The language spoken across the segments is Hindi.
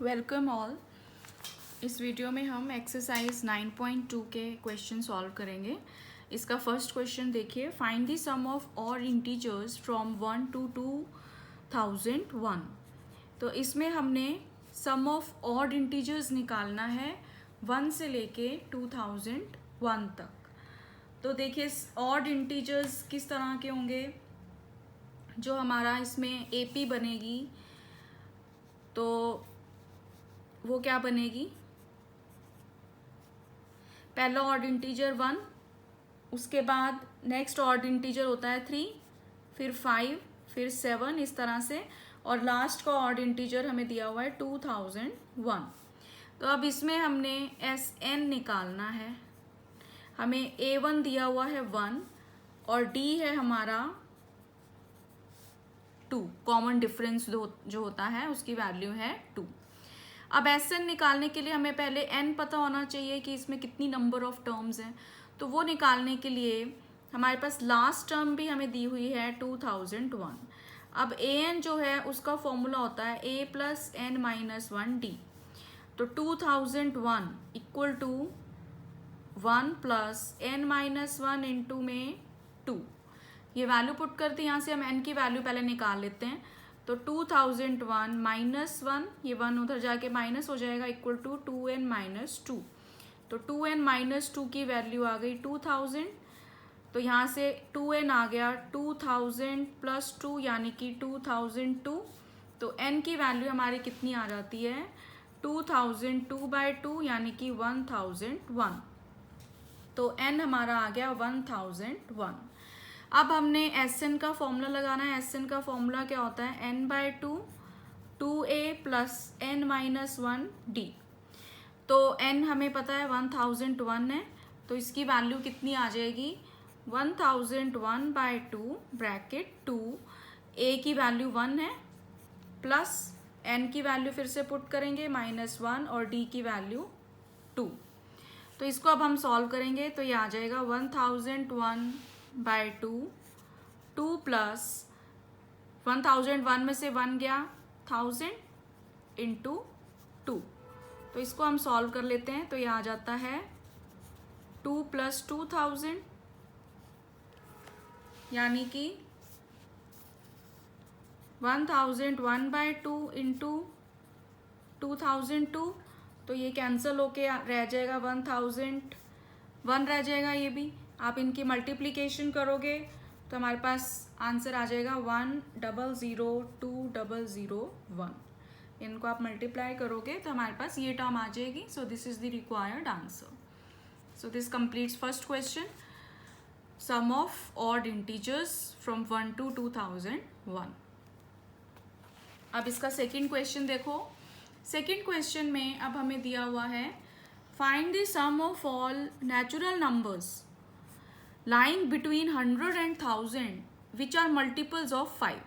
Welcome all. इस वीडियो में हम एक्सरसाइज 9.2 के क्वेश्चन सॉल्व करेंगे। इसका फर्स्ट क्वेश्चन देखिए, find the sum of odd integers from 1 to 2001। तो इसमें हमने सम ऑफ ऑड इंटीजर्स निकालना है 1 से लेके 2001 तक। तो देखिए ऑड इंटीजर्स किस तरह के होंगे, जो हमारा इसमें एपी बनेगी तो वो क्या बनेगी, पहला ऑड इंटीजर 1, उसके बाद नेक्स्ट ऑड इंटीजर होता है 3, फिर 5, फिर 7, इस तरह से, और लास्ट का ऑड इंटीजर हमें दिया हुआ है 2001। तो अब इसमें हमने SN निकालना है। हमें A1 दिया हुआ है 1 और D है हमारा 2, कॉमन डिफरेंस जो होता है उसकी वैल्यू है 2। अब SN निकालने के लिए हमें पहले N पता होना चाहिए कि इसमें कितनी नंबर ऑफ टर्म्स हैं। तो वो निकालने के लिए हमारे पास लास्ट टर्म भी हमें दी हुई है 2001। अब AN जो है उसका फॉर्मूला होता है A plus N minus 1D। तो 2001 equal to 1 plus N minus 1 into में 2। ये वैल्यू पुट करते हैं, यहाँ से हम N की वैल्यू पहले निकाल लेते हैं। तो 2001 माइनस 1, ये 1 उधर जाके माइनस हो जाएगा, इक्वल टू 2n माइनस 2। तो 2n माइनस 2 की वैल्यू आ गई 2000। तो यहाँ से 2n आ गया 2000 प्लस 2 यानी कि 2002। तो n की वैल्यू हमारी कितनी आ जाती है 2002/2 यानी कि 1001। तो n हमारा आ गया 1001। अब हमने SN का फॉर्मूला लगाना है। SN का फॉर्मूला क्या होता है n/2 2a plus n minus 1d। तो n हमें पता है 1001 है, तो इसकी वैल्यू कितनी आ जाएगी 1001/2 ब्रैकेट 2, a की वैल्यू 1 है, प्लस n की वैल्यू फिर से पुट करेंगे -1 और d की वैल्यू 2। तो इसको अब हम सॉल्व करेंगे तो ये आ जाएगा 1001/2, 2 प्लस 1001 में से 1 गया 1000 इंटू 2। तो इसको हम सॉल्व कर लेते हैं तो ये आ जाता है 2 प्लस 2000 यानी कि 1001/2 इंटू 2002। तो ये कैंसिल होके रह जाएगा 1001 रह जाएगा। ये भी आप इनकी मल्टीप्लिकेशन करोगे तो हमारे पास आंसर आ जाएगा 1002001। इनको आप मल्टीप्लाई करोगे तो हमारे पास ये टर्म आ जाएगी। So this is the required answer. So this completes first question, sum of odd integers from 1 to 2001। अब इसका सेकेंड क्वेश्चन देखो। सेकेंड क्वेश्चन में अब हमें दिया हुआ है find the sum of all natural numbers lying between 100 and 1000 which are multiples of 5।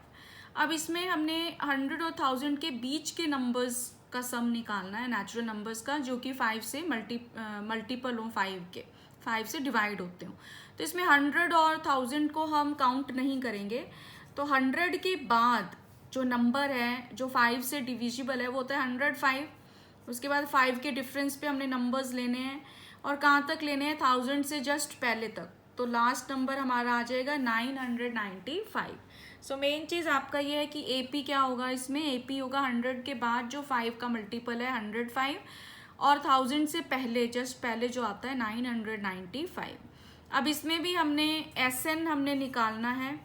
अब इसमें हमने 100 और 1000 के बीच के नंबर्स का सम निकालना है, नेचुरल नंबर्स का, जो कि 5 से मल्टीपल हो, 5 के 5 से डिवाइड होते हो। तो इसमें 100 और 1000 को हम काउंट नहीं करेंगे। तो 100 के बाद जो नंबर है जो 5 से डिविजिबल है वो होता है 105। उसके बाद 5 के डिफरेंस पे हमने नंबर्स लेने हैं, और कहाँ तक लेने हैं 1000 से जस्ट पहले तक। तो लास्ट नंबर हमारा आ जाएगा 995। सो मेन चीज़ आपका ये है कि AP क्या होगा, इसमें AP होगा 100 के बाद जो 5 का मल्टीपल है 105, और 1000 से पहले जस्ट पहले जो आता है 995। अब इसमें भी हमने SN हमने निकालना है।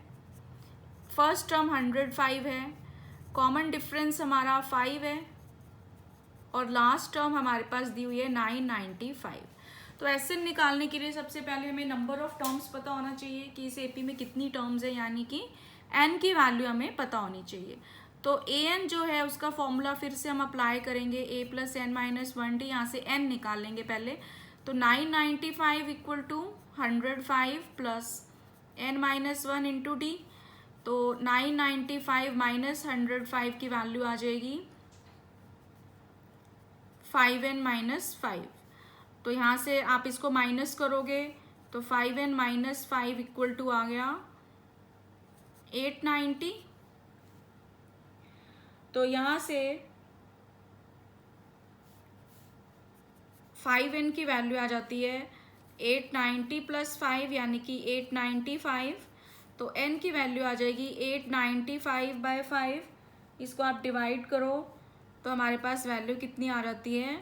फर्स्ट टर्म 105 है, कॉमन डिफरेंस हमारा 5 है, और लास्ट टर्म हमारे पास दी हुई है 995। तो SN निकालने के लिए सबसे पहले हमें नंबर ऑफ टर्म्स पता होना चाहिए कि इस AP में कितनी टर्म्स है, यानी कि N की वैल्यू हमें पता होनी चाहिए। तो AN जो है उसका फॉर्मूला फिर से हम अप्लाई करेंगे, A plus N minus 1D। यहाँ से N निकाल लेंगे पहले। तो 995 equal to 105 plus N minus 1 into D। तो 995 माइनस 105 की वैल्यू आ जाएगी 5n माइनस 5। तो यहाँ से आप इसको माइनस करोगे तो 5n माइनस 5 इक्वल टू आ गया 890। तो यहाँ से 5n की वैल्यू आ जाती है 890 प्लस 5 यानी कि 895। तो n की वैल्यू आ जाएगी 895/5। इसको आप डिवाइड करो तो हमारे पास वैल्यू कितनी आ जाती है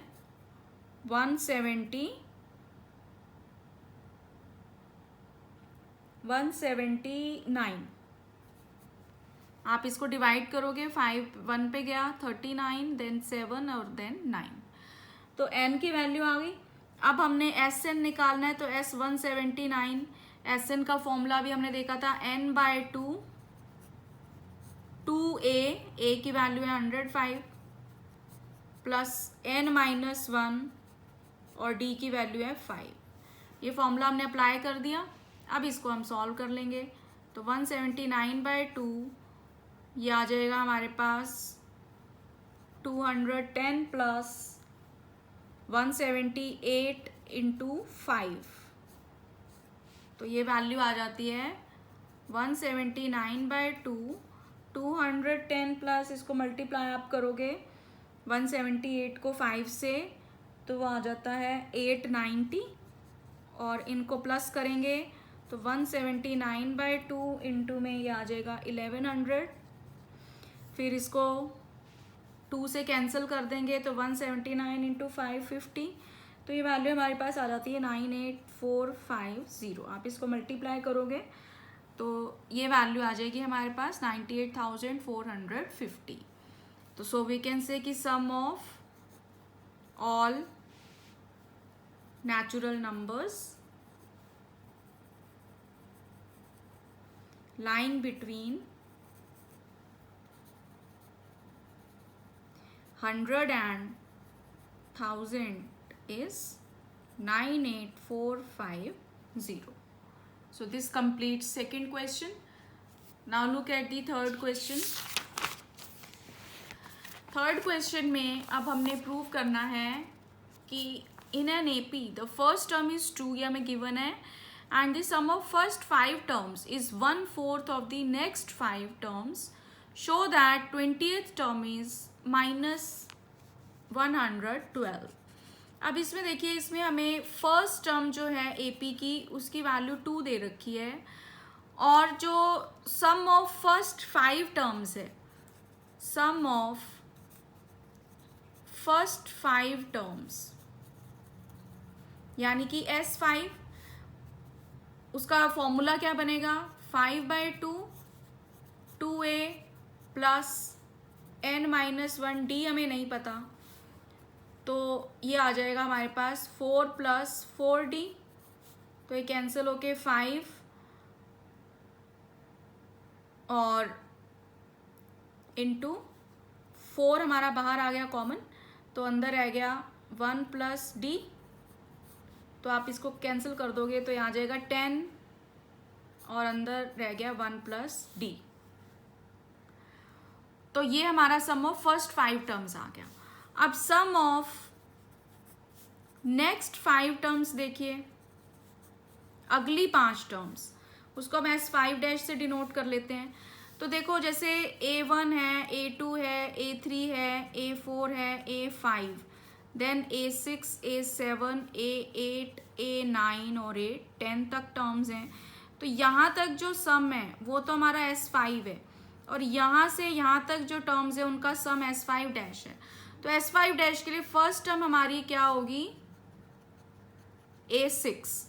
179। आप इसको डिवाइड करोगे 5 1 पे गया 39, देन 7 और देन 9। तो n की वैल्यू आ गई। अब हमने Sn निकालना है तो S 179। Sn का फॉर्मूला भी हमने देखा था n/2 2a की वैल्यू है 105 प्लस n-1 और d की वैल्यू है 5। ये फॉर्मूला हमने अप्लाई कर दिया। अब इसको हम सॉल्व कर लेंगे तो 179/2 ये आ जाएगा हमारे पास 210 प्लस 178 इंटू 5। तो ये वैल्यू आ जाती है 179/2। 210 प्लस इसको मल्टीप्लाई आप करोगे 178 को 5 से तो वो आ जाता है 890 और इनको प्लस करेंगे तो 179/2 इंटू में ये आ जाएगा 1100। फिर इसको 2 से कैंसिल कर देंगे तो 179 इंटू 550। तो ये वैल्यू हमारे पास आ जाती है 98450। आप इसको मल्टीप्लाई करोगे तो ये वैल्यू आ जाएगी हमारे पास 98,450। तो सो वी कैन से कि sum of all natural numbers lying between 100 and 1000 is 98450. So this completes second question. Now look at the third question. Third question में अब हमने प्रूव करना है कि in an AP the first term is 2 ये हमें given है and the sum of first 5 terms is 1/4 of the next 5 terms. Show that 20th term is -112. अब इसमें देखिए इसमें हमें फर्स्ट टर्म जो है AP की उसकी वैल्यू 2 दे रखी है और जो सम ऑफ फर्स्ट 5 टर्म्स है सम ऑफ फर्स्ट 5 टर्म्स यानी कि S5 उसका फॉर्मूला क्या बनेगा 5/2 2a प्लस n-1 d हमें नहीं पता तो ये आ जाएगा हमारे पास 4 + 4d। तो ये कैंसिल होके 5 और इंटू 4 हमारा बाहर आ गया कॉमन तो अंदर रह गया 1 + d। तो आप इसको कैंसिल कर दोगे तो यहाँ आ जाएगा 10 और अंदर रह गया 1 + d। तो ये हमारा सम ऑफ फर्स्ट 5 टर्म्स आ गया। अब सम ऑफ नेक्स्ट 5 टर्म्स देखिए अगली 5 टर्म्स उसको हम S5 से डिनोट कर लेते हैं। तो देखो जैसे A1 है A2 है A3 है A4 है A5 then A6 A7 A8 A9 और A10 तक टर्म्स हैं। तो यहाँ तक जो सम है वो तो हमारा S5 है और यहाँ से यहाँ तक जो टर्म्स है उनका सम S5 डैश है। तो S5 डैश के लिए फर्स्ट टर्म हमारी क्या होगी A6।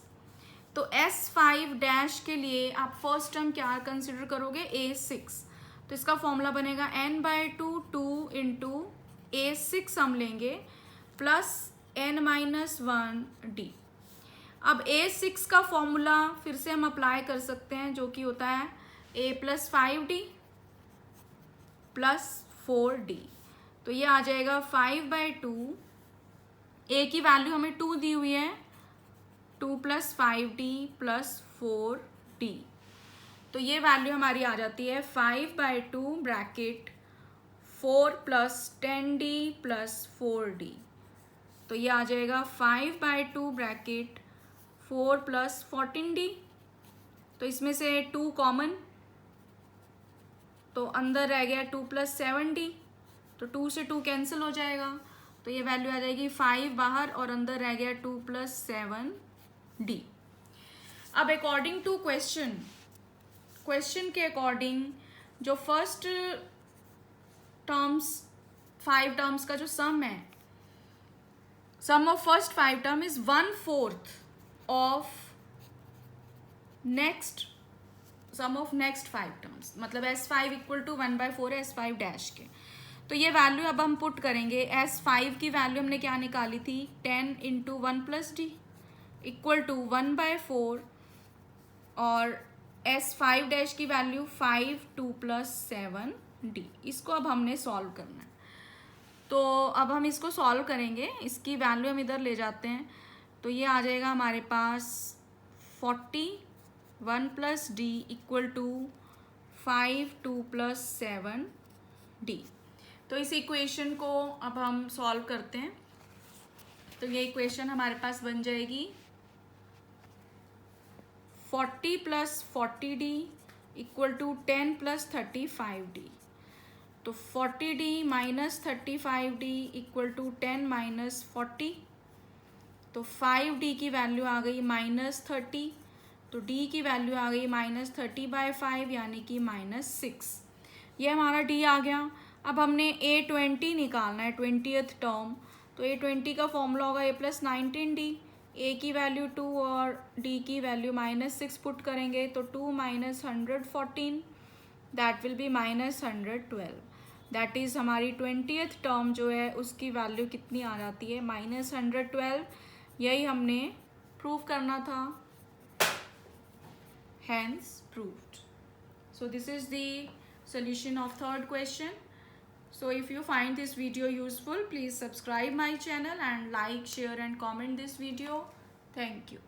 तो S5 डैश के लिए आप फर्स्ट टर्म क्या कंसिडर करोगे A6। तो इसका फॉर्मूला बनेगा n/2 2 इंटू A6 हम लेंगे प्लस n-1 d। अब A6 का फॉर्मूला फिर से हम अप्लाई कर सकते हैं जो कि होता है a + 5d प्लस 4d। तो ये आ जाएगा 5/2 a की वैल्यू हमें 2 दी हुई है 2 + 5d प्लस 4d। तो ये वैल्यू हमारी आ जाती है 5/2 ब्रैकेट 4 + 10d प्लस 4d। तो ये आ जाएगा 5/2 ब्रैकेट 4 + 14d। तो इसमें से 2 कॉमन तो अंदर रह गया 2 + 7d। तो 2 से 2 कैंसिल हो जाएगा तो ये वैल्यू आ जाएगी 5 बाहर और अंदर रह गया 2 + 7 डी। अब अकॉर्डिंग टू क्वेश्चन के अकॉर्डिंग जो फर्स्ट टर्म्स 5 टर्म्स का जो सम है, sum of first 5 term is 1/4 of next sum of next 5 terms, मतलब S5 = 1/4 है S5 डैश के। तो ये वैल्यू अब हम पुट करेंगे। S5 की वैल्यू हमने क्या निकाली थी, 10 × 1 + d = 1/4 और S5 डैश की वैल्यू 5 2 + 7 d। इसको अब हमने सॉल्व करना है। तो अब हम इसको सॉल्व करेंगे, इसकी वैल्यू हम इधर ले जाते हैं। तो ये आ जाएगा हमारे पास 40 1 + d = 5 2 + 7 d। तो इस इक्वेशन को अब हम सॉल्व करते हैं। तो ये इक्वेशन हमारे पास बन जाएगी 40 + 40d = 10 + 35d। तो 40d - 35d = 10 - 40। तो 5d की वैल्यू आ गई -30, तो d की वैल्यू आ गई -30/5 यानी कि -6। ये हमारा d आ गया। अब हमने A20 निकालना है, 20th टर्म। तो A20 का फॉर्मूला होगा A + 19d। a की वैल्यू 2 और d की वैल्यू -6 पुट करेंगे तो 2 - 114 that will be -112। That is हमारी 20th टर्म जो है उसकी वैल्यू कितनी आ जाती है, -112। यही हमने प्रूव करना था, hence proved. So this is the solution of third question. So if you find this video useful, please subscribe my channel and like, share and comment this video. Thank you.